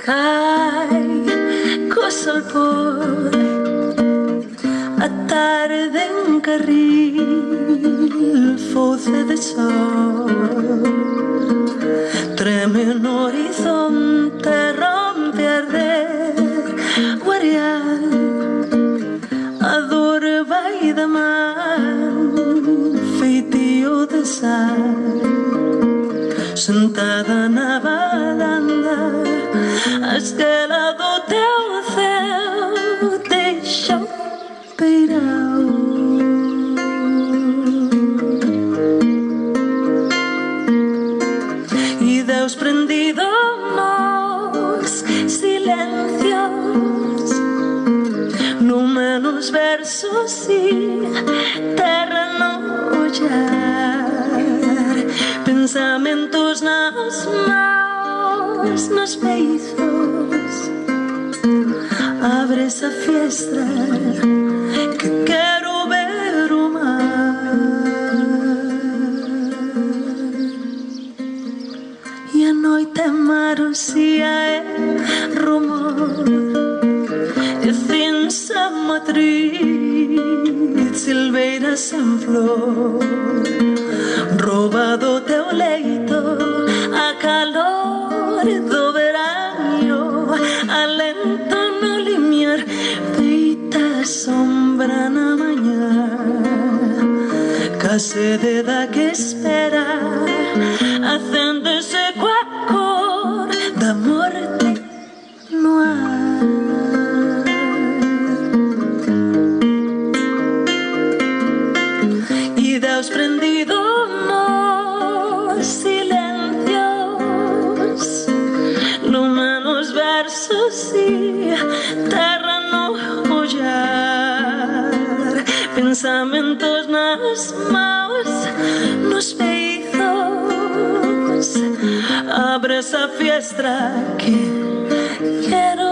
Cai co sol por a tarde en carril foce de sol, treme no horizonte, rompe a arder o areal, a dor vai da man feitio de sal, sentada na varanda, a esquela do teu céu deixa o peirão. E Deus prendido nos silencios, no menos versos e terra no olhar, pensamentos nas mãos, nos beijos. Abre essa fiesta que quero ver o mar. E a noite é marocia, é rumor, é cinza matriz, silveiras em flor, rouba do teu leito a calor do verano, alento no limiar, peita sombra na manhã, a sede da que espera acende-se com a cor da morte no ar. E Deus prendido nos silencios, no menos versos e terra no olhar, pensamentos nas mãos, nos beijos. Abre essa fiesta que quero